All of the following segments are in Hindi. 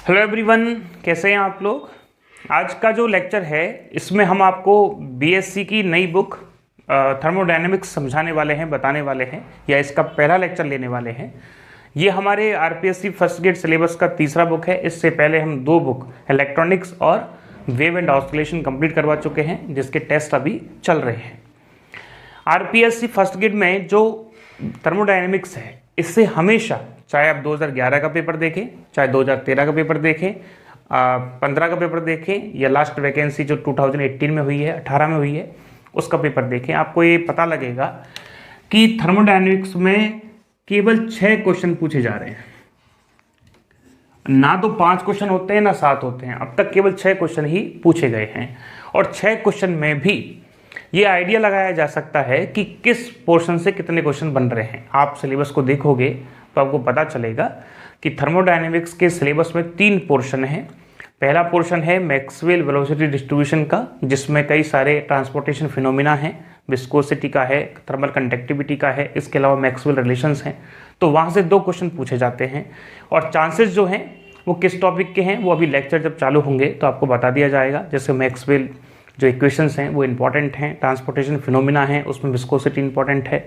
हेलो एवरीवन, कैसे हैं आप लोग। आज का जो लेक्चर है इसमें हम आपको बीएससी की नई बुक थर्मोडायनेमिक्स समझाने वाले हैं, बताने वाले हैं, या इसका पहला लेक्चर लेने वाले हैं। ये हमारे आरपीएससी फर्स्ट ग्रेड सिलेबस का तीसरा बुक है। इससे पहले हम दो बुक इलेक्ट्रॉनिक्स और वेव एंड ऑस्किलेशन कंप्लीट करवा चुके हैं, जिसके टेस्ट अभी चल रहे हैं। आरपीएससी फर्स्ट ग्रेड में जो थर्मोडायनेमिक्स है, इससे हमेशा, चाहे आप 2011 का पेपर देखें, चाहे 2013 का पेपर देखें, 15 का पेपर देखें, या लास्ट वैकेंसी जो 2018 में हुई है, 18 में हुई है, उसका पेपर देखें, आपको ये पता लगेगा कि थर्मोडायनेमिक्स में केवल 6 क्वेश्चन पूछे जा रहे हैं। ना तो 5 क्वेश्चन होते हैं ना 7 होते हैं, अब तक केवल 6 क्वेश्चन ही पूछे गए हैं। और 6 क्वेश्चन में भी ये आइडिया लगाया जा सकता है कि किस पोर्शन से कितने क्वेश्चन बन रहे हैं। आप सिलेबस को देखोगे तो आपको पता चलेगा कि थर्मोडायनेमिक्स के सिलेबस में 3 पोर्शन हैं। पहला पोर्शन है मैक्सवेल वेलोसिटी डिस्ट्रीब्यूशन का, जिसमें कई सारे ट्रांसपोर्टेशन फिनोमिना हैं, विस्कोसिटी का है, थर्मल कंडक्टिविटी का है, इसके अलावा मैक्सवेल रिलेशंस हैं। तो वहाँ से 2 क्वेश्चन पूछे जाते हैं। और चांसेस जो हैं वो किस टॉपिक के हैं वो अभी लेक्चर जब चालू होंगे तो आपको बता दिया जाएगा। जैसे मैक्सवेल जो इक्वेशंस हैं वो इंपॉर्टेंट हैं, ट्रांसपोर्टेशन फिनोमिना है उसमें विस्कोसिटी इंपॉर्टेंट है,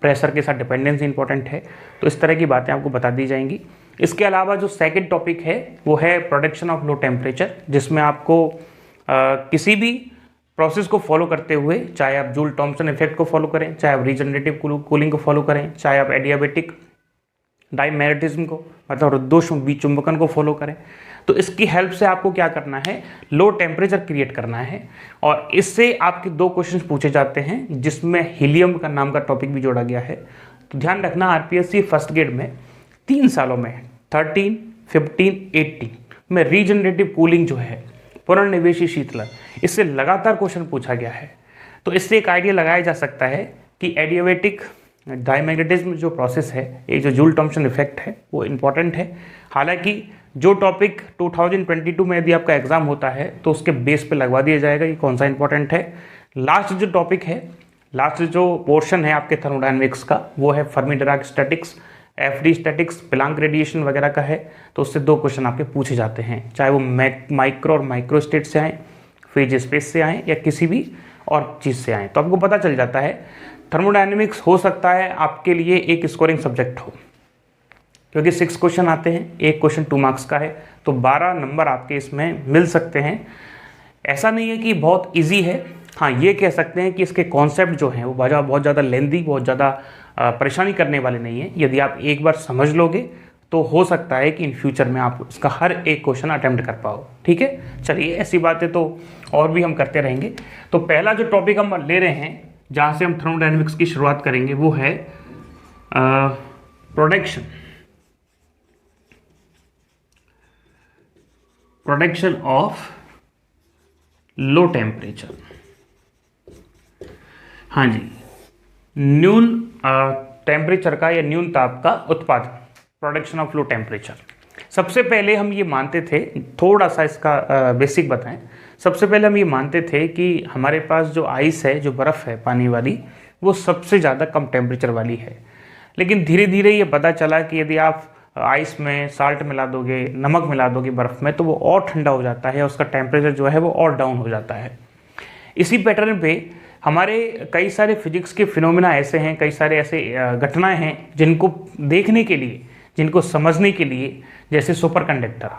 प्रेशर के साथ डिपेंडेंस इंपॉर्टेंट है। तो इस तरह की बातें आपको बता दी जाएंगी। इसके अलावा जो सेकंड टॉपिक है वो है प्रोडक्शन ऑफ लो टेम्परेचर, जिसमें आपको किसी भी प्रोसेस को फॉलो करते हुए, चाहे आप जूल थॉम्सन इफेक्ट को फॉलो करें, चाहे आप रीजनरेटिव कूलिंग को फॉलो करें, चाहे आप एडियाबेटिक डायमैग्नेटिज्म को, मतलब रुद्धोष्म विचुंबकन को फॉलो करें, तो इसकी हेल्प से आपको क्या करना है, लो टेम्परेचर क्रिएट करना है। और इससे आपके 2 क्वेश्चन पूछे जाते हैं, जिसमें हीलियम का नाम का टॉपिक भी जोड़ा गया है। तो ध्यान रखना, आरपीएससी फर्स्ट ग्रेड में 3 सालों में 13, 15, 18 में रीजनरेटिव कूलिंग जो है, पुनर्निवेशी शीतलन, इससे लगातार क्वेश्चन पूछा गया है। तो इससे एक आइडिया लगाया जा सकता है कि एडियाबेटिक डायमैग्नेटिज्म जो प्रोसेस है, ये जो जूल थॉम्सन इफेक्ट है, वो इम्पॉर्टेंट है। हालांकि जो टॉपिक 2022 में यदि आपका एग्जाम होता है तो उसके बेस पे लगवा दिया जाएगा कि कौन सा इंपॉर्टेंट है। लास्ट जो टॉपिक है, लास्ट जो पोर्शन है आपके थर्मोडायनेमिक्स का, वो है Fermi Dirac statics, FD statics, Planck radiation वगैरह का है। तो उससे 2 क्वेश्चन आपके पूछे जाते हैं, चाहे वो माइक्रो और माइक्रो स्टेट से आए, फेज स्पेस से आए, या किसी भी और चीज़ से आए। तो आपको पता चल जाता है थर्मोडायनेमिक्स हो सकता है आपके लिए एक स्कोरिंग सब्जेक्ट हो, क्योंकि 6 क्वेश्चन आते हैं, एक क्वेश्चन 2 मार्क्स का है, तो 12 नंबर आपके इसमें मिल सकते हैं। ऐसा नहीं है कि बहुत इजी है, हाँ ये कह सकते हैं कि इसके कॉन्सेप्ट जो हैं वो बहुत ज़्यादा लेंदी, बहुत ज़्यादा परेशानी करने वाले नहीं है। यदि आप एक बार समझ लोगे तो हो सकता है कि इन फ्यूचर में आप इसका हर एक क्वेश्चन अटेम्प्ट कर पाओ। ठीक है, चलिए ऐसी बातें तो और भी हम करते रहेंगे। तो पहला जो टॉपिक हम ले रहे हैं, जहाँ से हम थर्मोडायनेमिक्स की शुरुआत करेंगे, वो है प्रोडक्शन ऑफ लो टेम्परेचर। हाँ जी, न्यून टेम्परेचर का या न्यून ताप का उत्पादन, प्रोडक्शन ऑफ लो टेम्परेचर। सबसे पहले हम ये मानते थे, थोड़ा सा इसका बेसिक बताएं। सबसे पहले हम ये मानते थे कि हमारे पास जो आइस है, जो बर्फ़ है पानी वाली, वो सबसे ज़्यादा कम टेम्परेचर वाली है। लेकिन धीरे धीरे ये पता चला कि यदि आप आइस में साल्ट मिला दोगे, नमक मिला दोगे बर्फ़ में, तो वो और ठंडा हो जाता है, उसका टेम्परेचर जो है वो और डाउन हो जाता है। इसी पैटर्न पे हमारे कई सारे फिजिक्स के फिनोमिना ऐसे हैं, कई सारे ऐसे घटनाएं हैं जिनको देखने के लिए, जिनको समझने के लिए, जैसे सुपर कंडक्टर।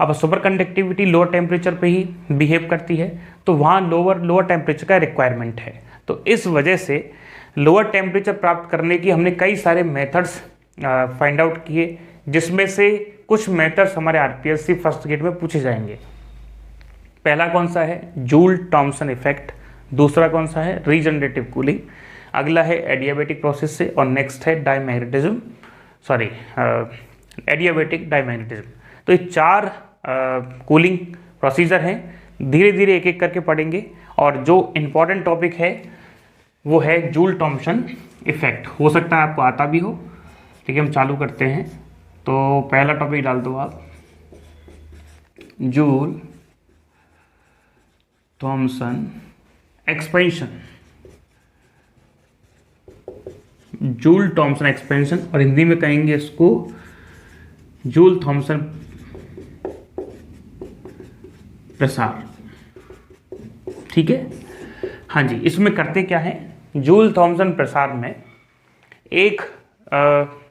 अब सुपर कंडक्टिविटी लोअर टेम्परेचर पे ही बिहेव करती है, तो वहाँ लोअर टेम्परेचर का रिक्वायरमेंट है। तो इस वजह से लोअर टेम्परेचर प्राप्त करने की हमने कई सारे मेथड्स फाइंड आउट किए, जिसमें से कुछ मेथड्स हमारे आरपीएससी फर्स्ट ग्रेड में पूछे जाएंगे। पहला कौन सा है, जूल थॉम्सन इफेक्ट। दूसरा कौन सा है, रीजनरेटिव कूलिंग। अगला है एडियाबेटिक प्रोसेस से, और नेक्स्ट है एडियाबेटिक डायमैग्नेटिज्म। तो ये 4 कूलिंग प्रोसीजर हैं। धीरे धीरे एक एक करके पढ़ेंगे। और जो इम्पॉर्टेंट टॉपिक है वो है जूल थॉम्सन इफेक्ट। हो सकता है आपको आता भी हो, लेकिन हम चालू करते हैं। तो पहला टॉपिक डाल दो आप, joule Thompson expansion. Joule Thompson expansion, और हिंदी में कहेंगे इसको जूल थॉम्सन प्रसार। ठीक है, हाँ जी। इसमें करते क्या है, जूल थॉमसन प्रसार में एक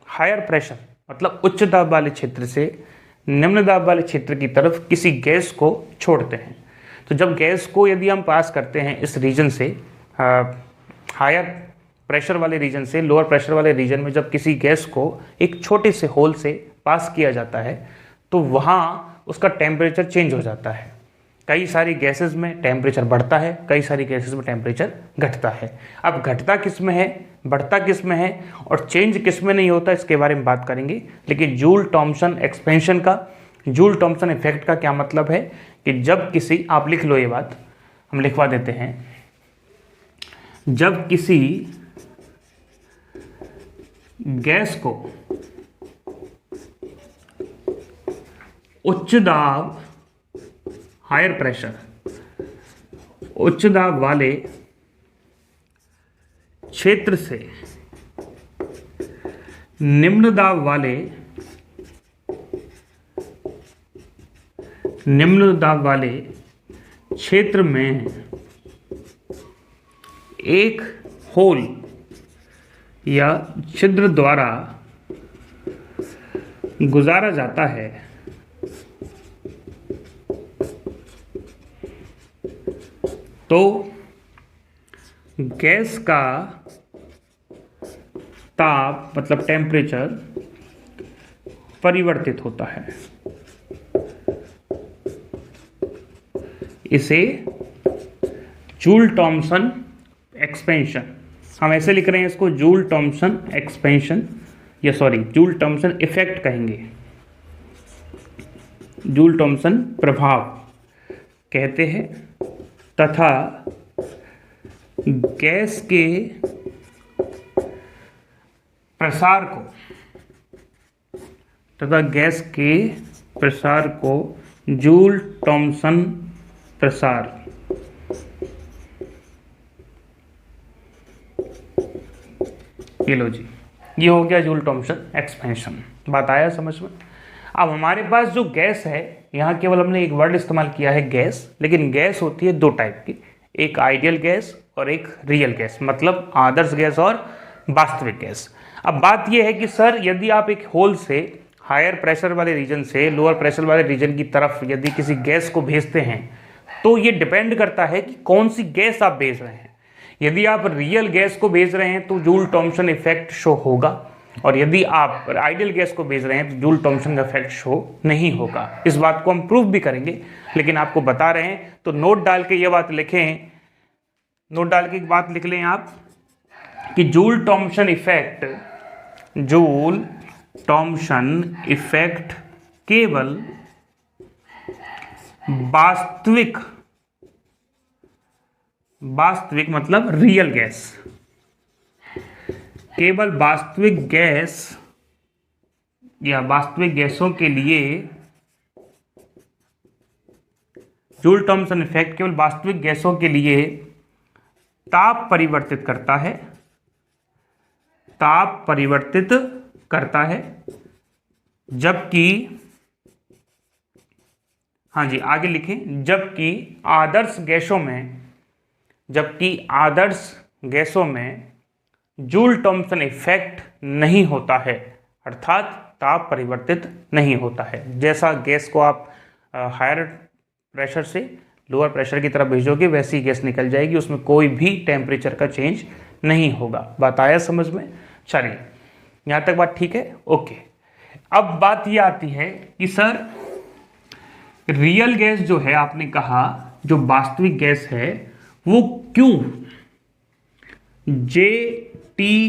हायर प्रेशर मतलब उच्च दाब वाले क्षेत्र से निम्न दाब वाले क्षेत्र की तरफ किसी गैस को छोड़ते हैं। तो जब गैस को यदि हम पास करते हैं इस रीजन से, हायर प्रेशर वाले रीजन से लोअर प्रेशर वाले रीजन में, जब किसी गैस को एक छोटे से होल से पास किया जाता है तो वहाँ उसका टेम्परेचर चेंज हो जाता है। कई सारी गैसेस में टेम्परेचर बढ़ता है, कई सारी गैसेस में टेम्परेचर घटता है। अब घटता किस में है, बढ़ता किस में है और चेंज किस में नहीं होता, इसके बारे में बात करेंगे। लेकिन जूल थॉमसन एक्सपेंशन का, जूल थॉमसन इफेक्ट का क्या मतलब है कि जब किसी, आप लिख लो ये बात, हम लिखवा देते हैं, जब किसी गैस को उच्च दाब, हायर प्रेशर, उच्च दाब वाले क्षेत्र से निम्न दाब वाले क्षेत्र में एक होल या छिद्र द्वारा गुजारा जाता है तो गैस का ताप मतलब टेम्परेचर परिवर्तित होता है। इसे जूल थॉमसन एक्सपेंशन, हम ऐसे लिख रहे हैं इसको, जूल थॉमसन एक्सपेंशन या सॉरी जूल थॉमसन इफेक्ट कहेंगे, जूल थॉमसन प्रभाव कहते हैं। तथा गैस के प्रसार को जूल थॉमसन प्रसार ये लो जी, ये हो गया जूल थॉमसन एक्सपेंशन। बात आया समझ में। अब हमारे पास जो गैस है, यहाँ केवल हमने एक वर्ड इस्तेमाल किया है गैस, लेकिन गैस होती है दो टाइप की, एक आइडियल गैस और एक रियल गैस, मतलब आदर्श गैस और वास्तविक गैस। अब बात यह है कि सर यदि आप एक होल से हायर प्रेशर वाले रीजन से लोअर प्रेशर वाले रीजन की तरफ यदि किसी गैस को भेजते हैं तो ये डिपेंड करता है कि कौन सी गैस आप भेज रहे हैं। यदि आप रियल गैस को भेज रहे हैं तो जूल थॉमसन इफेक्ट शो होगा, और यदि आप आइडियल गैस को भेज रहे हैं तो जूल थॉमसन का इफेक्ट शो नहीं होगा। इस बात को हम प्रूव भी करेंगे, लेकिन आपको बता रहे हैं तो नोट डाल के ये बात लिखें, नोट डाल के एक बात लिख लें आप कि जूल थॉमसन इफेक्ट केवल वास्तविक मतलब रियल गैस, केवल वास्तविक गैस या वास्तविक गैसों के लिए जूल थॉमसन इफेक्ट केवल वास्तविक गैसों के लिए ताप परिवर्तित करता है, जबकि, हाँ जी आगे लिखें, जबकि आदर्श गैसों में जूल थॉमसन इफेक्ट नहीं होता है, अर्थात ताप परिवर्तित नहीं होता है। जैसा गैस को आप हायर प्रेशर से लोअर प्रेशर की तरफ भेजोगे वैसी गैस निकल जाएगी, उसमें कोई भी टेम्परेचर का चेंज नहीं होगा। बात आया समझ में? चलिए यहाँ तक बात ठीक है, ओके। अब बात ये आती है कि सर रियल गैस जो है, आपने कहा जो वास्तविक गैस है वो क्यों JTE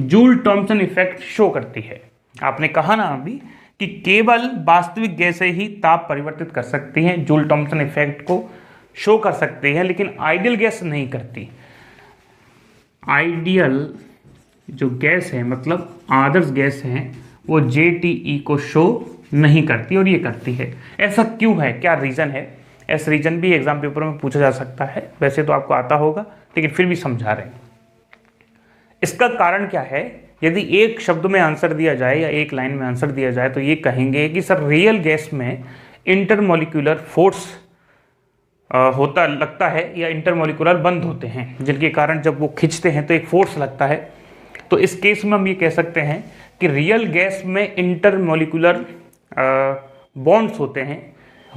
Joule Thomson effect show करती है। आपने कहा ना अभी कि केवल वास्तविक गैसें ही ताप परिवर्तित कर सकती हैं, जूल थॉमसन इफेक्ट को शो कर सकती है, लेकिन आइडियल गैस नहीं करती। आइडियल जो गैस है मतलब आदर्श गैस है वो JTE को शो नहीं करती और ये करती है। ऐसा क्यों है, क्या रीज़न है? ऐसा रीज़न भी एग्जाम पेपर में पूछा जा सकता है, वैसे तो आपको आता होगा लेकिन फिर भी समझा रहे हैं। इसका कारण क्या है? यदि एक शब्द में आंसर दिया जाए या एक लाइन में आंसर दिया जाए तो ये कहेंगे कि सर रियल गैस में इंटरमोलिकुलर फोर्स होता लगता है या इंटरमोलिकुलर बंध होते हैं, जिनके कारण जब वो खींचते हैं तो एक फोर्स लगता है। तो इस केस में हम ये कह सकते हैं कि रियल गैस में इंटरमोलिकुलर बॉन्ड्स होते हैं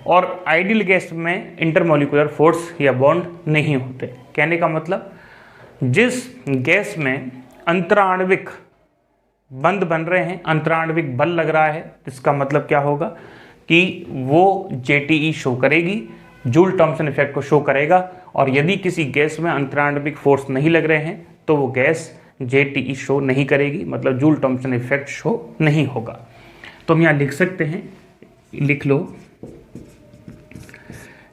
और आइडियल गैस में इंटरमोलिकुलर फोर्स या बॉन्ड नहीं होते। कहने का मतलब जिस गैस में अंतराण्विक बंध बन रहे हैं, अंतराण्विक बल लग रहा है, इसका मतलब क्या होगा कि वो जेटीई शो करेगी, जूल थॉम्सन इफेक्ट को शो करेगा। और यदि किसी गैस में अंतराण्विक फोर्स नहीं लग रहे हैं तो वो गैस जेटीई शो नहीं करेगी, मतलब जूल थॉम्सन इफेक्ट शो नहीं होगा। तो हम यहाँ लिख सकते हैं, लिख लो,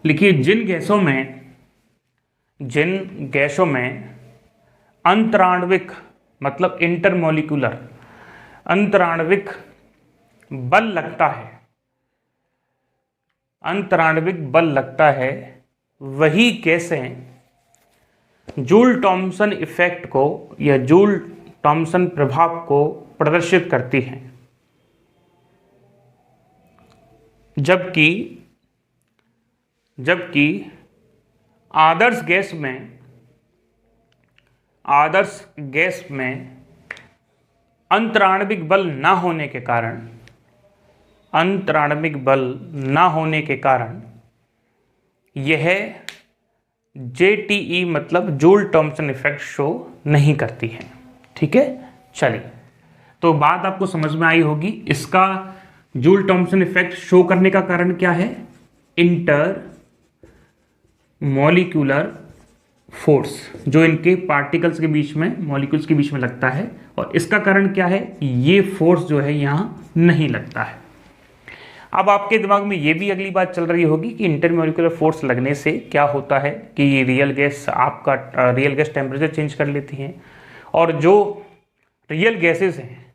लिखिए जिन गैसों में अंतराण्विक मतलब इंटरमोलिकुलर अंतराण्विक बल लगता है, अंतराण्विक बल लगता है, वही गैसें जूल थॉम्सन इफेक्ट को या जूल थॉम्सन प्रभाव को प्रदर्शित करती हैं। जबकि आदर्श गैस में अंतराण्विक बल ना होने के कारण यह जेटीई मतलब जूल थॉम्सन इफेक्ट शो नहीं करती है। ठीक है, चलिए, तो बात आपको समझ में आई होगी। इसका जूल थॉम्सन इफेक्ट शो करने का कारण क्या है? इंटर मॉलिक्यूलर फोर्स जो इनके पार्टिकल्स के बीच में, मॉलिक्यूल्स के बीच में लगता है। और इसका कारण क्या है? ये फोर्स जो है यहाँ नहीं लगता है। अब आपके दिमाग में ये भी अगली बात चल रही होगी कि इंटरमॉलिक्यूलर फोर्स लगने से क्या होता है कि रियल गैस टेम्परेचर चेंज कर लेती हैं, और जो रियल गैसेस हैं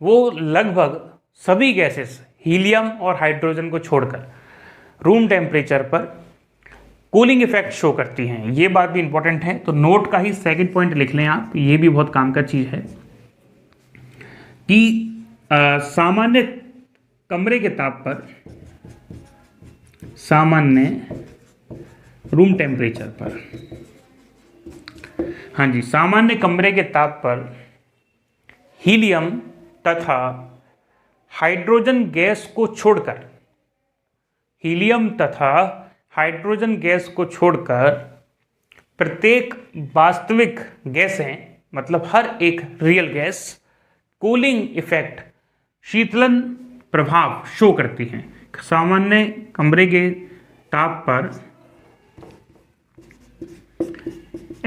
वो लगभग सभी गैसेस हीलियम और हाइड्रोजन को छोड़कर रूम टेम्परेचर पर कूलिंग इफेक्ट शो करती हैं। ये बात भी इंपॉर्टेंट है, तो नोट का ही सेकंड पॉइंट लिख लें आप, ये भी बहुत काम का चीज़ है कि सामान्य कमरे के ताप पर, सामान्य रूम टेम्परेचर पर, हाँ जी, सामान्य कमरे के ताप पर हीलियम तथा हाइड्रोजन गैस को छोड़कर, हीलियम तथा हाइड्रोजन गैस को छोड़कर प्रत्येक वास्तविक गैसें, मतलब हर एक रियल गैस कूलिंग इफेक्ट, शीतलन प्रभाव शो करती हैं। सामान्य कमरे के ताप पर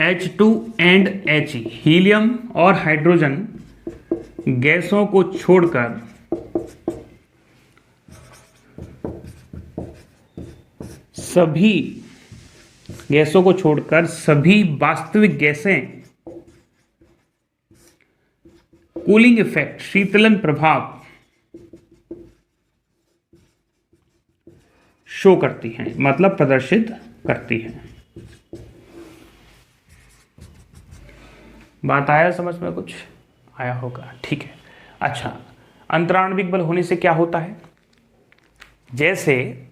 H2 एंड He, हीलियम और हाइड्रोजन गैसों को छोड़कर सभी वास्तविक गैसें कूलिंग इफेक्ट, शीतलन प्रभाव शो करती हैं, मतलब प्रदर्शित करती हैं। बात आया समझ में? कुछ आया होगा, ठीक है। अच्छा, अंतराण्विक बल होने से क्या होता है? जैसे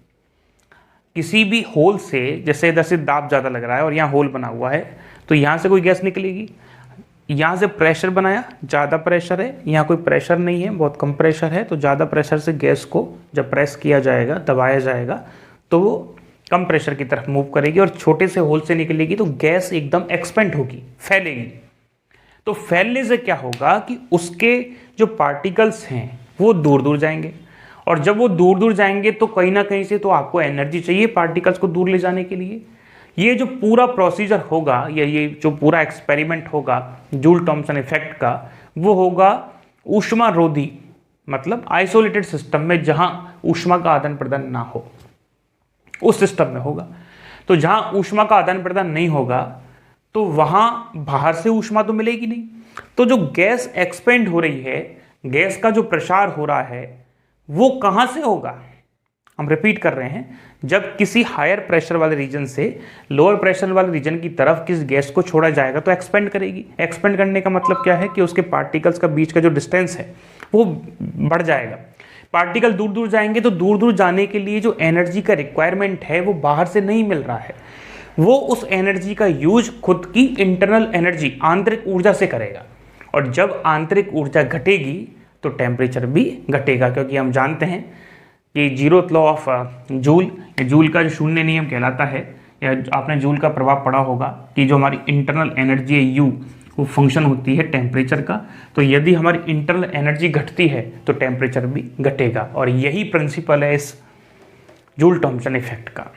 किसी भी होल से, जैसे इधर से दाब ज़्यादा लग रहा है और यहाँ होल बना हुआ है, तो यहाँ से कोई गैस निकलेगी। यहाँ से प्रेशर बनाया, ज़्यादा प्रेशर है, यहाँ कोई प्रेशर नहीं है, बहुत कम प्रेशर है, तो ज़्यादा प्रेशर से गैस को जब प्रेस किया जाएगा, दबाया जाएगा, तो वो कम प्रेशर की तरफ मूव करेगी और छोटे से होल से निकलेगी, तो गैस एकदम एक्सपेंड होगी, फैलेगी। तो फैलने से क्या होगा कि उसके जो पार्टिकल्स हैं वो दूर दूर जाएंगे, और जब वो दूर दूर जाएंगे तो कहीं ना कहीं से तो आपको एनर्जी चाहिए पार्टिकल्स को दूर ले जाने के लिए। ये जो पूरा प्रोसीजर होगा या ये जो पूरा एक्सपेरिमेंट होगा जूल थॉम्सन इफेक्ट का, वो होगा ऊष्मारोधी, मतलब आइसोलेटेड सिस्टम में, जहां ऊष्मा का आदान प्रदान ना हो, उस सिस्टम में होगा। तो जहां ऊष्मा का आदान प्रदान नहीं होगा तो वहां बाहर से ऊष्मा तो मिलेगी नहीं। तो जो गैस एक्सपेंड हो रही है, गैस का जो प्रसार हो रहा है, वो कहां से होगा? हम रिपीट कर रहे हैं, जब किसी हायर प्रेशर वाले रीजन से लोअर प्रेशर वाले रीजन की तरफ किस गैस को छोड़ा जाएगा तो एक्सपेंड करेगी। एक्सपेंड करने का मतलब क्या है कि उसके पार्टिकल्स का बीच का जो डिस्टेंस है वो बढ़ जाएगा। पार्टिकल दूर दूर जाएंगे तो दूर दूर जाने के लिए जो एनर्जी का रिक्वायरमेंट है वो बाहर से नहीं मिल रहा है, वो उस एनर्जी का यूज खुद की इंटरनल एनर्जी, आंतरिक ऊर्जा से करेगा। और जब आंतरिक ऊर्जा घटेगी तो टेम्परेचर भी घटेगा, क्योंकि हम जानते हैं कि zeroth law of joule, joule का जो शून्य नियम कहलाता है, या आपने जूल का प्रभाव पढ़ा होगा कि जो हमारी इंटरनल एनर्जी है यू, वो फंक्शन होती है टेम्परेचर का। तो यदि हमारी इंटरनल एनर्जी घटती है तो टेम्परेचर भी घटेगा, और यही प्रिंसिपल है इस जूल थॉम्पसन इफेक्ट का।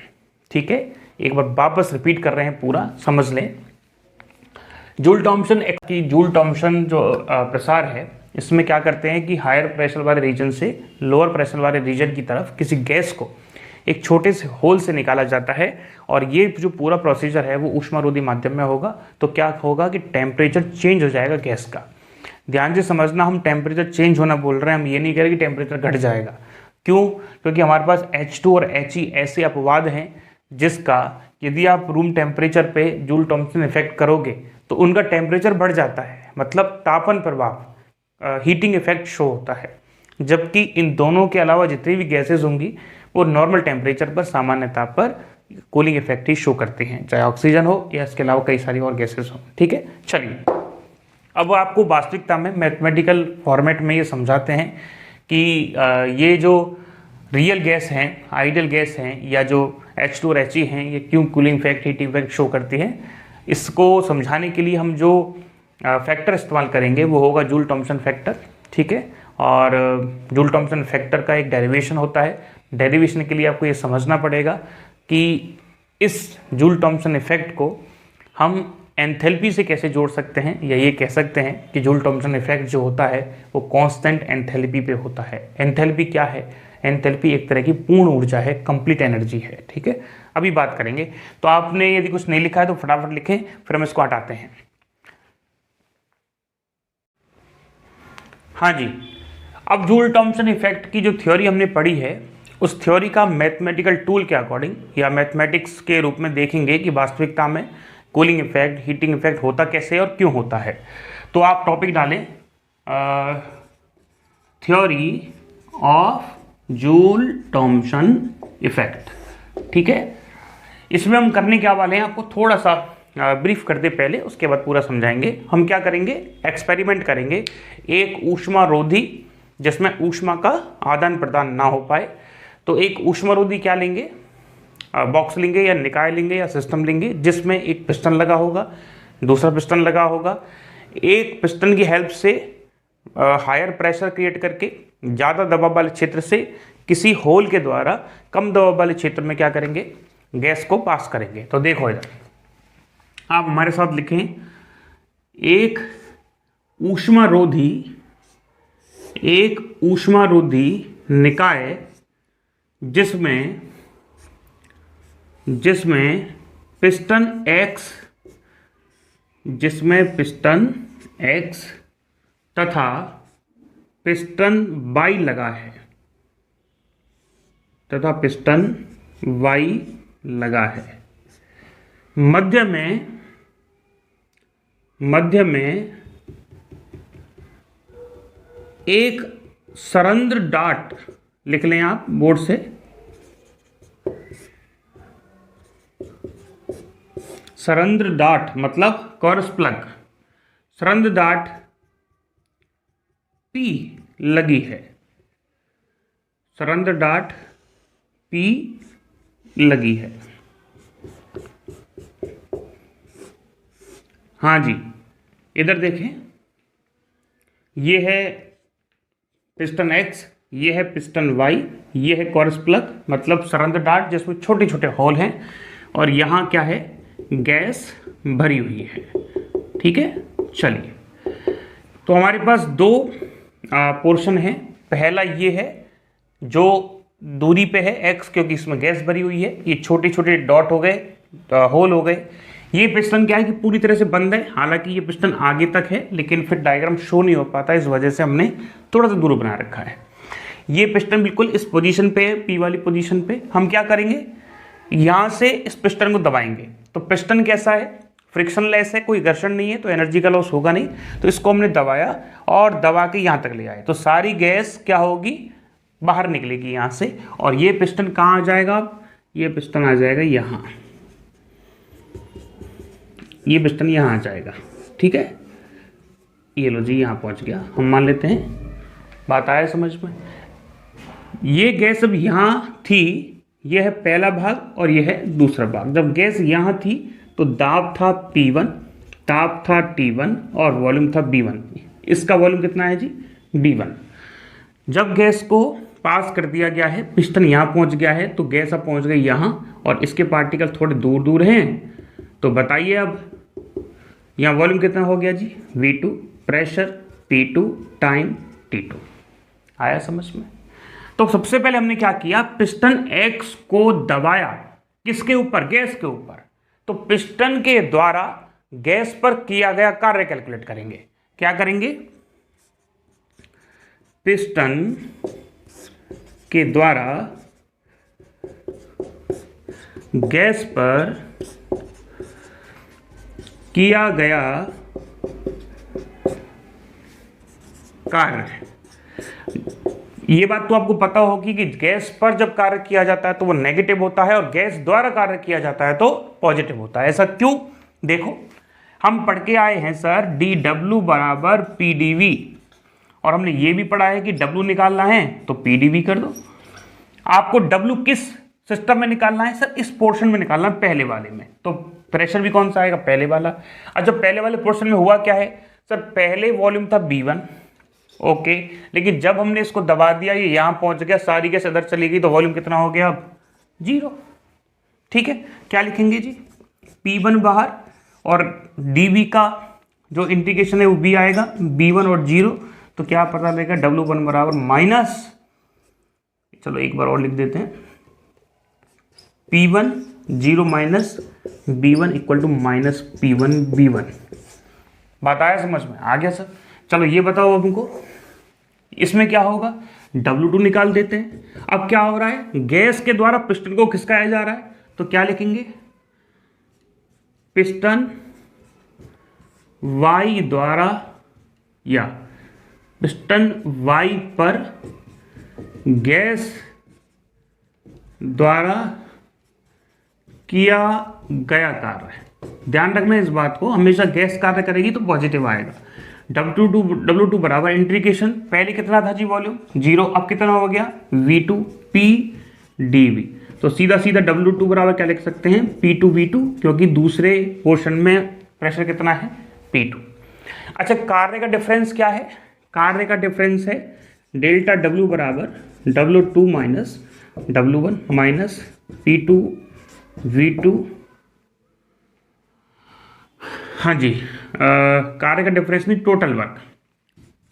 ठीक है, एक बार वापस रिपीट कर रहे हैं, पूरा समझ लें। जूल थॉम्पसन जो प्रसार है, इसमें क्या करते हैं कि हायर प्रेशर वाले रीजन से लोअर प्रेशर वाले रीजन की तरफ किसी गैस को एक छोटे से होल से निकाला जाता है, और ये जो पूरा प्रोसीजर है वो ऊष्मारोधी माध्यम में होगा। तो क्या होगा कि टेम्परेचर चेंज हो जाएगा गैस का। ध्यान से समझना, हम टेम्परेचर चेंज होना बोल रहे हैं, हम ये नहीं कह रहे कि टेम्परेचर घट जाएगा। क्यों? क्योंकि हमारे पास H2 और He ऐसे अपवाद हैं जिसका यदि आप रूम टेम्परेचर पे जूल थॉम्पसन इफेक्ट करोगे तो उनका टेम्परेचर बढ़ जाता है, मतलब तापन प्रभाव, हीटिंग इफेक्ट शो होता है। जबकि इन दोनों के अलावा जितनी भी गैसेज होंगी वो नॉर्मल टेम्परेचर पर, सामान्यता पर कूलिंग इफेक्ट ही शो करती हैं, चाहे ऑक्सीजन हो या इसके अलावा कई सारी और गैसेज हो। ठीक है, चलिए अब आपको वास्तविकता में मैथमेटिकल फॉर्मेट में ये समझाते हैं कि ये जो रियल गैस हैं, आइडियल गैस हैं, या जो H2 और He हैं, ये क्यों cooling effect, heating effect show करती हैं। इसको समझाने के लिए हम जो फैक्टर इस्तेमाल करेंगे वो होगा जूल थॉम्पसन फैक्टर। ठीक है, और जूल थॉम्पसन फैक्टर का एक डेरिवेशन होता है। डेरिवेशन के लिए आपको ये समझना पड़ेगा कि इस जूल थॉम्पसन इफेक्ट को हम एंथैल्पी से कैसे जोड़ सकते हैं, या ये कह सकते हैं कि जूल थॉम्पसन इफेक्ट जो होता है वो कांस्टेंट एंथैल्पी पे होता है। एंथैल्पी क्या है? एंथैल्पी एक तरह की पूर्ण ऊर्जा है, कंप्लीट एनर्जी है। ठीक है, अभी बात करेंगे। तो आपने यदि कुछ नहीं लिखा है तो फटाफट लिखें, फिर हम इसको हटाते हैं। हाँ जी, अब जूल थॉम्पसन इफेक्ट की जो थ्योरी हमने पढ़ी है, उस थ्योरी का मैथमेटिकल टूल के अकॉर्डिंग या मैथमेटिक्स के रूप में देखेंगे कि वास्तविकता में कूलिंग इफेक्ट, हीटिंग इफेक्ट होता कैसे है और क्यों होता है। तो आप टॉपिक डालें theory of joule Thompson effect. ठीक है, इसमें हम करने क्या वाले हैं आपको थोड़ा सा ब्रीफ कर दे पहले, उसके बाद पूरा समझाएंगे। हम क्या करेंगे? एक्सपेरिमेंट करेंगे एक ऊष्मारोधी जिसमें ऊष्मा का आदान प्रदान ना हो पाए। तो एक ऊष्मारोधी क्या लेंगे, बॉक्स लेंगे या निकाय लेंगे या सिस्टम लेंगे जिसमें एक पिस्टन लगा होगा, दूसरा पिस्टन लगा होगा। एक पिस्टन की हेल्प से हायर प्रेशर क्रिएट करके ज़्यादा दबाव वाले क्षेत्र से किसी होल के द्वारा कम दबाव वाले क्षेत्र में क्या करेंगे? गैस को पास करेंगे। तो देखो इधर आप हमारे साथ लिखें, एक ऊष्मारोधी निकाय जिसमें पिस्टन X तथा पिस्टन Y लगा है, मध्य में एक सरंध्र डाट, लिख लें आप बोर्ड से, सरंध्र डाट मतलब कॉर्स प्लग, सरंध्र डाट P लगी है, सरंध्र डाट P लगी है। हाँ जी, इधर देखें, ये है पिस्टन X, ये है पिस्टन Y, ये है कॉर्स प्लग मतलब सरंध्र डाट जिसमें छोटे छोटे होल हैं, और यहाँ क्या है? गैस भरी हुई है। ठीक है, चलिए तो हमारे पास दो पोर्शन है। पहला ये है जो दूरी पे है X, क्योंकि इसमें गैस भरी हुई है। ये छोटे छोटे डॉट हो गए, होल हो गए। ये पिस्टन क्या है कि पूरी तरह से बंद है, हालांकि ये पिस्टन आगे तक है लेकिन फिर डायग्राम शो नहीं हो पाता, इस वजह से हमने थोड़ा सा दूर बना रखा है। ये पिस्टन बिल्कुल इस पोजीशन पे है, P वाली पोजीशन पे। हम क्या करेंगे? यहाँ से इस पिस्टन को दबाएंगे। तो पिस्टन कैसा है? फ्रिक्शनलेस है, कोई घर्षण नहीं है, तो एनर्जी का लॉस होगा नहीं। तो इसको हमने दबाया और दबा के यहाँ तक ले आए, तो सारी गैस क्या होगी? बाहर निकलेगी यहाँ से, और ये पिस्टन कहाँ आ जाएगा? अब ये पिस्टन आ जाएगा यहाँ, ये पिस्टन यहाँ आ जाएगा, ठीक है। ये लो जी, यहाँ पहुँच गया, हम मान लेते हैं। बात आया समझ में? ये गैस अब यहाँ थी, यह है पहला भाग और यह है दूसरा भाग। जब गैस यहाँ थी तो दाब था P1, ताप था T1 और वॉल्यूम था B1। इसका वॉल्यूम कितना है जी? B1। जब गैस को पास कर दिया गया है, पिस्टन यहाँ पहुँच गया है, तो गैस अब पहुँच गई यहाँ और इसके पार्टिकल थोड़े दूर दूर हैं। तो बताइए अब यहाँ वॉल्यूम कितना हो गया जी? V2, pressure P2, time T2। आया समझ में? तो सबसे पहले हमने क्या किया? पिस्टन X को दबाया, किसके ऊपर? गैस के ऊपर। तो पिस्टन के द्वारा गैस पर किया गया कार्य कैलकुलेट करेंगे। क्या करेंगे? पिस्टन के द्वारा गैस पर किया गया कार्य। ये बात तो आपको पता होगी कि गैस पर जब कार्य किया जाता है तो वो नेगेटिव होता है और गैस द्वारा कार्य किया जाता है तो पॉजिटिव होता है। ऐसा क्यों? देखो, हम पढ़ के आए हैं सर dW बराबर PdV, और हमने ये भी पढ़ा है कि W निकालना है तो PdV कर दो। आपको W किस सिस्टम में निकालना है सर? इस पोर्शन में निकालना है, पहले वाले में। तो प्रेशर भी कौन सा आएगा? पहले वाला। और जब पहले वाले पोर्शन में हुआ क्या है सर? पहले वॉल्यूम था B1, ओके, लेकिन जब हमने इसको दबा दिया, ये यहां पहुंच गया, सारी गैस इधर चली गई, तो वॉल्यूम कितना हो गया? अब 0। ठीक है, क्या लिखेंगे जी? P1 बाहर और dV का जो इंटीग्रेशन है वो B आएगा, B1 और 0। तो क्या पता लगेगा? W1 बराबर माइनस, चलो एक बार और लिख देते हैं, P1 0 minus B1 equal to minus P1 B1। बात आया समझ में? आ गया सर। चलो ये बताओ अब हमको, इसमें क्या होगा? W2 निकाल देते हैं। अब क्या हो रहा है? गैस के द्वारा पिस्टन को खिसकाया जा रहा है, तो क्या लिखेंगे? पिस्टन Y द्वारा, या पिस्टन Y पर गैस द्वारा किया गया कार्य। ध्यान रखना इस बात को, हमेशा गैस कार्य करेगी तो पॉजिटिव आएगा। W2 बराबर इंटीग्रेशन, पहले कितना था जी वॉल्यूम? 0, अब कितना हो गया? V2 P dV। तो सीधा सीधा W2 बराबर क्या लिख सकते हैं? P2 V2, क्योंकि दूसरे पोर्शन में प्रेशर कितना है? P2। अच्छा, कार्य का डिफरेंस क्या है? कार्य का डिफरेंस है डेल्टा W बराबर W2 minus W1 minus P2 V2। हाँ जी, कार्य का डिफरेंस नहीं, total work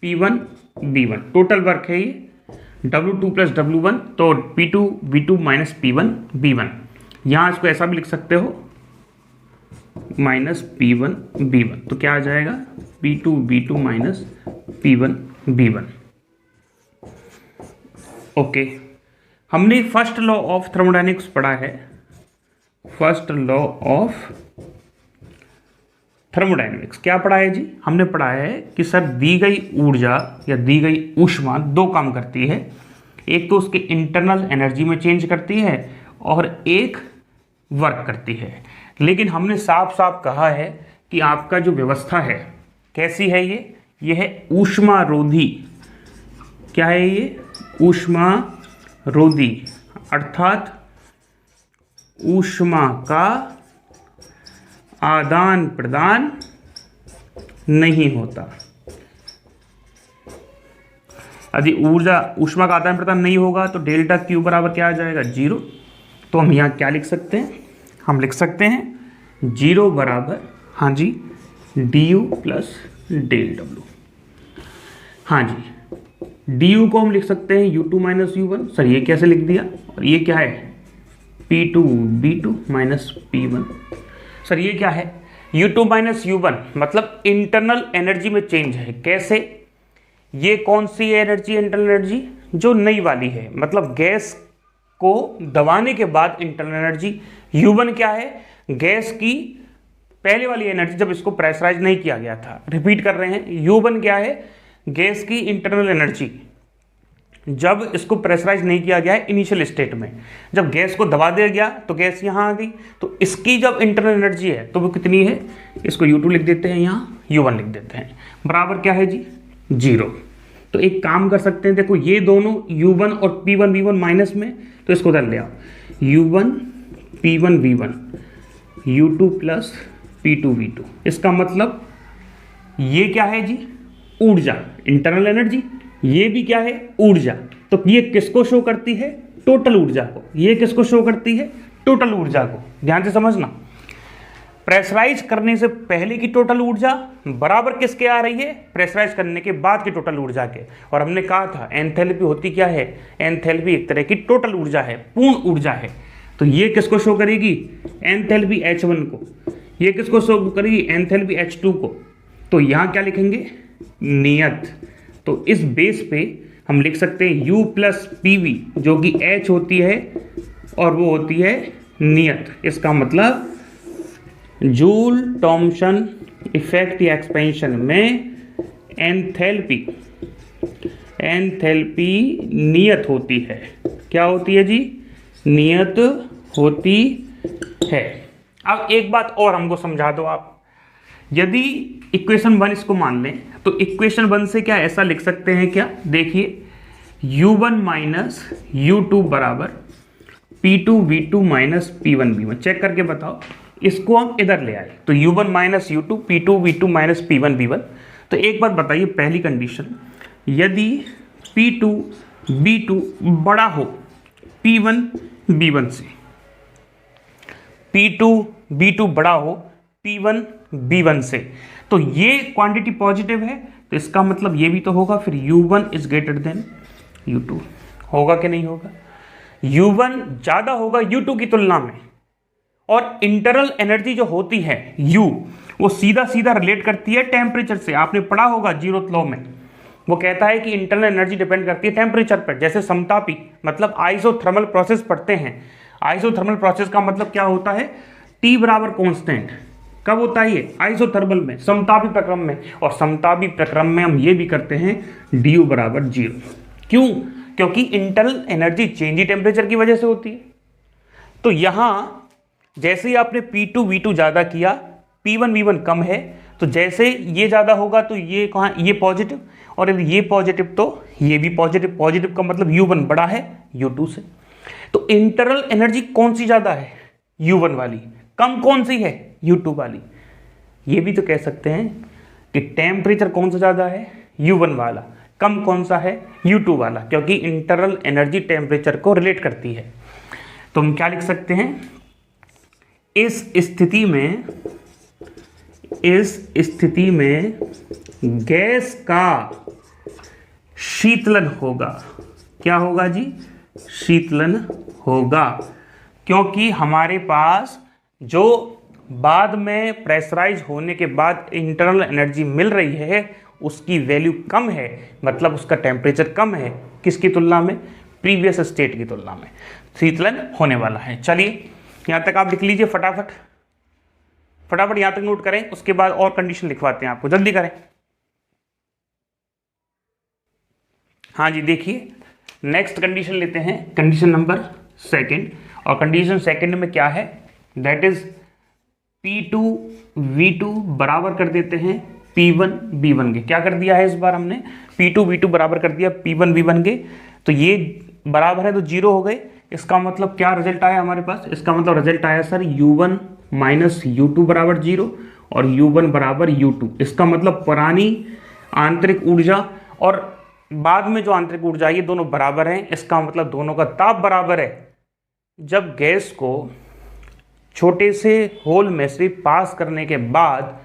P1 B1, total work है ये W2 प्लस W1, तो P2 V2 minus P1 B1। यहाँ इसको ऐसा भी लिख सकते हो, माइनस P1 B1। तो क्या आ जाएगा? P2 V2 minus P1 B1। Okay, हमने फर्स्ट लॉ ऑफ थर्मोडायनेमिक्स पढ़ा है। फर्स्ट लॉ ऑफ थर्मोडायनेमिक्स क्या पढ़ा है जी? हमने पढ़ा है कि सर दी गई ऊर्जा या दी गई ऊष्मा दो काम करती है। एक तो उसके इंटरनल एनर्जी में चेंज करती है और एक वर्क करती है। लेकिन हमने साफ साफ कहा है कि आपका जो व्यवस्था है कैसी है? ये है ऊष्मारोधी। क्या है ये? ऊष्मारोधी, अर्थात ऊष्मा का आदान प्रदान नहीं होता। यदि ऊष्मा का आदान प्रदान नहीं होगा तो डेल्टा क्यू बराबर क्या आ जाएगा? 0। तो हम यहाँ क्या लिख सकते हैं? हम लिख सकते हैं 0 बराबर, हाँ जी, du प्लस डेल डब्ल्यू। हाँ जी, du को हम लिख सकते हैं u2 माइनस u1। सर ये कैसे लिख दिया? और ये क्या है? P2 B2 minus P1। Sir ये क्या है? U2 माइनस U1 मतलब इंटरनल एनर्जी में चेंज है। कैसे? ये कौन सी एनर्जी? इंटरनल एनर्जी जो नई वाली है, मतलब गैस को दबाने के बाद इंटरनल एनर्जी। U1 क्या है? गैस की पहले वाली एनर्जी, जब इसको प्रेशराइज नहीं किया गया था। रिपीट कर रहे हैं, U1 क्या है? गैस की इंटरनल एनर्जी जब इसको प्रेशराइज नहीं किया गया है इनिशियल स्टेट में, जब गैस को दबा दिया गया तो गैस यहाँ आ गई, तो इसकी जब इंटरनल एनर्जी है तो वो कितनी है, इसको U2 लिख देते हैं, यहाँ U1 लिख देते हैं, बराबर क्या है जी 0। तो एक काम कर सकते हैं, देखो ये दोनों U1 और P1 V1 माइनस में, तो इसको उधर ले आओ, U1 P1 V1 U2 plus P2 V2। इसका मतलब ये क्या है जी, ऊर्जा, इंटरनल एनर्जी, ये भी क्या है, ऊर्जा। तो ये किसको शो करती है, टोटल ऊर्जा को, ये किसको शो करती है, टोटल ऊर्जा को। ध्यान से समझना, प्रेशराइज करने से पहले की टोटल ऊर्जा बराबर किसके आ रही है, प्रेशराइज करने के बाद की टोटल ऊर्जा के। और हमने कहा था एंथैल्पी होती क्या है, एंथैल्पी एक तरह की टोटल ऊर्जा है, पूर्ण ऊर्जा है। तो ये किसको शो करेगी, एंथैल्पी H1 को, ये किसको शो करेगी, एंथैल्पी H2 को। तो यहाँ क्या लिखेंगे, नियत। तो इस बेस पे हम लिख सकते हैं U प्लस PV जो कि H होती है और वो होती है नियत। इसका मतलब जूल थॉमसन इफेक्ट या एक्सपेंशन में एंथैल्पी नियत होती है। क्या होती है जी, नियत होती है। अब एक बात और हमको समझा दो आप, यदि इक्वेशन 1 इसको मान लें तो इक्वेशन 1 से क्या ऐसा लिख सकते हैं क्या, देखिए U1 माइनस U2 बराबर P2 V2 minus P1 V1। Check करके बताओ, इसको हम इधर ले आए तो U1 minus U2 P2 V2 minus P1 V1। तो एक बात बताइए, पहली कंडीशन, यदि P2 V2 बड़ा हो P1 V1 से, P2 V2 बड़ा हो P1 V1 से, तो ये क्वांटिटी पॉजिटिव है, तो इसका मतलब ये भी तो होगा फिर U1 is greater than U2। होगा कि नहीं होगा, U1 ज़्यादा होगा U2 की तुलना में। और इंटरनल एनर्जी जो होती है U, वो सीधा सीधा रिलेट करती है टेम्परेचर से। आपने पढ़ा होगा जीरोथ लॉ में, वो कहता है कि इंटरनल एनर्जी डिपेंड करती है टेम्परेचर पर। जैसे समतापी मतलब आइसोथर्मल प्रोसेस पढ़ते हैं, आइसोथर्मल प्रोसेस का मतलब क्या होता है, T बराबर कॉन्स्टेंट। कब होता है ये, आइसोथर्मल में, समतापी प्रक्रम में। और समतापी प्रक्रम में हम ये भी करते हैं du बराबर 0। क्यों, क्योंकि इंटरनल एनर्जी चेंज ही टेम्परेचर की वजह से होती है। तो यहाँ जैसे ही आपने P2 V2 ज़्यादा किया, P1 V1 कम है, तो जैसे ये ज़्यादा होगा तो ये कहाँ, ये पॉजिटिव, और यदि ये पॉजिटिव तो ये भी पॉजिटिव। पॉजिटिव का मतलब U1 बड़ा है U2 से। तो इंटरनल एनर्जी कौन सी ज़्यादा है, U1 वाली, कम कौन सी है, U2 वाली। ये भी तो कह सकते हैं कि टेम्परेचर कौन सा ज़्यादा है, U1 वाला, कम कौन सा है, U2 वाला, क्योंकि इंटरनल एनर्जी टेम्परेचर को रिलेट करती है। तो हम क्या लिख सकते हैं, इस स्थिति में गैस का शीतलन होगा। क्या होगा जी, शीतलन होगा, क्योंकि हमारे पास जो बाद में प्रेशराइज होने के बाद इंटरनल एनर्जी मिल रही है उसकी वैल्यू कम है, मतलब उसका टेम्परेचर कम है, किसकी तुलना में, प्रीवियस स्टेट की तुलना में शीतलन होने वाला है। चलिए यहाँ तक आप लिख लीजिए, फटाफट यहाँ तक नोट करें, उसके बाद और कंडीशन लिखवाते हैं आपको, जल्दी करें। हाँ जी, देखिए नेक्स्ट कंडीशन लेते हैं, कंडीशन नंबर 2। और कंडीशन 2 में क्या है, दैट इज P2 V2 बराबर कर देते हैं P1 V1 के। क्या कर दिया है इस बार हमने, P2 V2 बराबर कर दिया P1 V1 के। तो ये बराबर है तो 0 हो गए। इसका मतलब क्या रिजल्ट आया हमारे पास, इसका मतलब रिजल्ट आया सर U1 माइनस U2 बराबर 0 और U1 बराबर U2। इसका मतलब पुरानी आंतरिक ऊर्जा और बाद में जो आंतरिक ऊर्जा है ये दोनों बराबर हैं। इसका मतलब दोनों का ताप बराबर है। जब गैस को छोटे से होल में से पास करने के बाद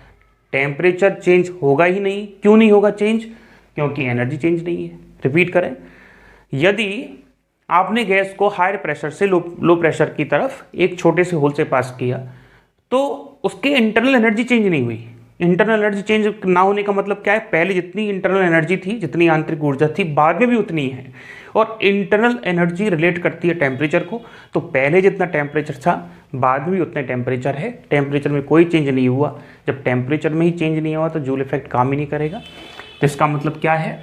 टेम्परेचर चेंज होगा ही नहीं। क्यों नहीं होगा चेंज, क्योंकि एनर्जी चेंज नहीं है। रिपीट करें, यदि आपने गैस को हायर प्रेशर से लो प्रेशर की तरफ एक छोटे से होल से पास किया तो उसके इंटरनल एनर्जी चेंज नहीं हुई। इंटरनल एनर्जी चेंज ना होने का मतलब क्या है, पहले जितनी इंटरनल एनर्जी थी, जितनी आंतरिक ऊर्जा थी, बाद में भी उतनी है। और इंटरनल एनर्जी रिलेट करती है टेम्परेचर को, तो पहले जितना टेम्परेचर था बाद में भी उतना टेम्परेचर है। टेम्परेचर में कोई चेंज नहीं हुआ। जब टेम्परेचर में ही चेंज नहीं हुआ तो जूल इफेक्ट काम ही नहीं करेगा। तो इसका मतलब क्या है,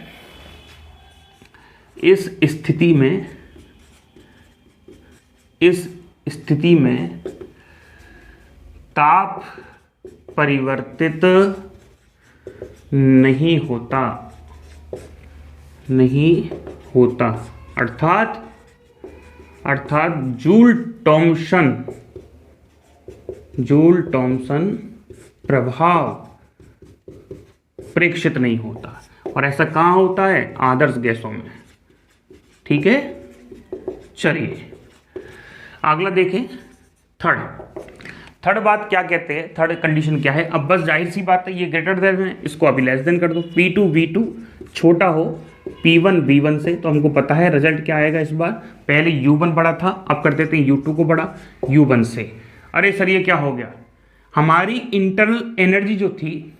इस स्थिति में ताप परिवर्तित नहीं होता अर्थात जूल थॉमसन प्रभाव प्रेक्षित नहीं होता। और ऐसा कहाँ होता है? आदर्श गैसों में। ठीक है, चलिए अगला देखें। थर्ड बात क्या कहते हैं, थर्ड कंडीशन क्या है? अब बस जाहिर सी बात है, ये ग्रेटर देन है, इसको अभी लेस देन कर दो। P2 V2 छोटा हो P1 V1 से, तो हमको पता है रिजल्ट क्या आएगा इस बार। पहले U1 बड़ा था, अब कर देते हैं U2 को बड़ा U1 से। अरे सर ये क्या हो गया? हमारी इंटरनल एनर्जी जो थी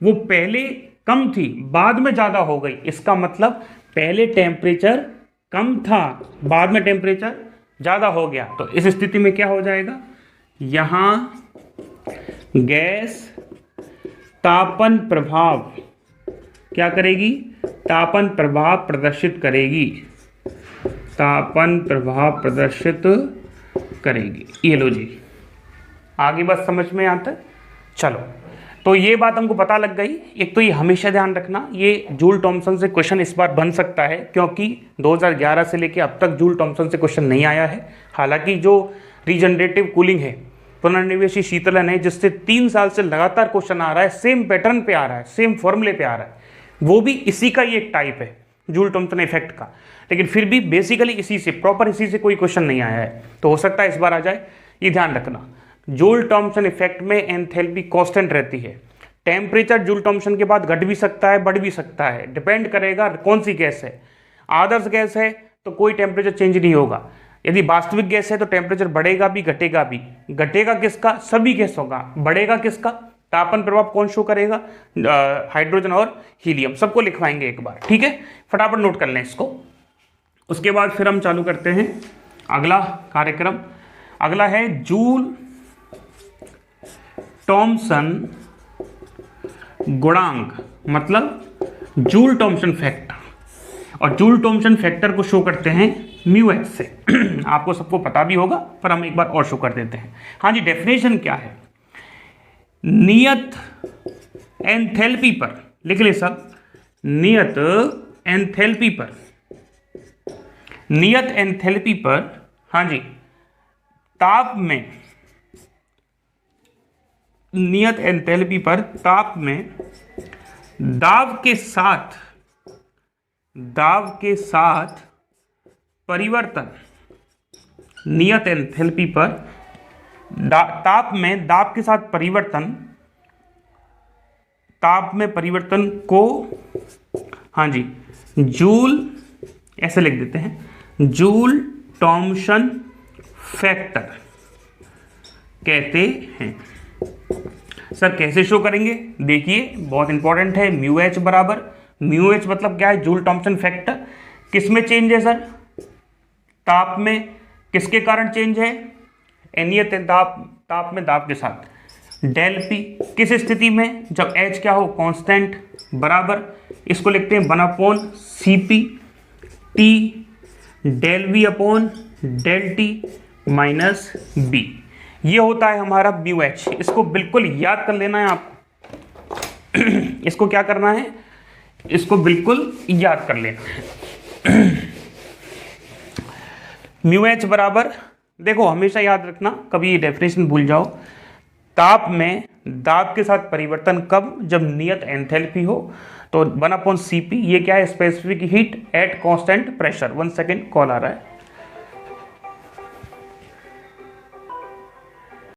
वो पहले कम थी, बाद में ज़्यादा हो गई। इसका मतलब पहले टेम्परेचर कम था, बाद में टेम्परेचर ज़्यादा हो गया। तो इस स्थिति में क्या हो जाएगा? यहाँ गैस तापन प्रभाव क्या करेगी? तापन प्रभाव प्रदर्शित करेगी। ये लो जी, आगे बस समझ में आता है। चलो, तो ये बात हमको पता लग गई। एक तो ये हमेशा ध्यान रखना, ये जूल थॉमसन से क्वेश्चन इस बार बन सकता है, क्योंकि 2011 से लेके अब तक जूल थॉमसन से क्वेश्चन नहीं आया है। हालांकि जो रीजनरेटिव कूलिंग है, पुनर्निवेशी शीतलन है, जिससे 3 साल से लगातार क्वेश्चन आ रहा है, सेम पैटर्न पे आ रहा है, सेम फॉर्मूले पे आ रहा है, वो भी इसी का ही एक टाइप है, जूल थॉमसन इफेक्ट का। लेकिन फिर भी बेसिकली इसी से कोई क्वेश्चन नहीं आया है, तो हो सकता है इस बार आ जाए। ये ध्यान रखना, जूल थॉमसन इफेक्ट में एंथैल्पी कांस्टेंट रहती है। टेम्परेचर जूल थॉमसन के बाद घट भी सकता है, बढ़ भी सकता है, डिपेंड करेगा कौन सी गैस है। आदर्श गैस है तो कोई टेम्परेचर चेंज नहीं होगा। यदि वास्तविक गैस है तो टेम्परेचर बढ़ेगा भी, घटेगा भी। घटेगा किसका? सभी गैसों का। बढ़ेगा किसका? तापन प्रभाव कौन शो करेगा? हाइड्रोजन और हीलियम। सबको लिखवाएंगे एक बार, ठीक है? फटाफट नोट कर लें इसको। उसके बाद फिर हम चालू करते हैं अगला कार्यक्रम। अगला है जूल थॉमसन गुणांक, मतलब जूल थॉमसन फैक्टर। और जूल थॉमसन फैक्टर को शो करते हैं म्यू एच से। आपको सबको पता भी होगा, पर हम एक बार और शो कर देते हैं। हाँ जी, डेफिनेशन क्या है? नियत एंथैल्पी पर, लिख ले सब, नियत एंथैल्पी पर, हाँ जी, ताप में, नियत एंथैल्पी पर ताप में दाब के साथ परिवर्तन, नियत एंथैल्पी पर ताप में दाब के साथ परिवर्तन, ताप में परिवर्तन को, हाँ जी, जूल, ऐसे लिख देते हैं, जूल थॉमसन फैक्टर कहते हैं। सर कैसे शो करेंगे? देखिए, बहुत इंपॉर्टेंट है। म्यू एच बराबर, म्यू एच मतलब क्या है? Joule Thomson factor. किस में चेंज है सर? ताप में। किसके कारण चेंज है? नियत ताप में दाब के साथ। डेल पी किस स्थिति में? जब एच क्या हो? कांस्टेंट, बराबर, इसको लिखते हैं 1/Cp T del V upon del T minus B. ये होता है हमारा म्यू एच। इसको बिल्कुल याद कर लेना है आपको। इसको क्या करना है? इसको बिल्कुल याद कर लेना है। म्यू एच बराबर, देखो हमेशा याद रखना, कभी ये डेफिनेशन भूल जाओ। ताप में दाब के साथ परिवर्तन कब? जब नियत एंथैल्पी हो। तो 1/Cp, ये क्या है? Specific heat at constant pressure. 1 second, call आ रहा है।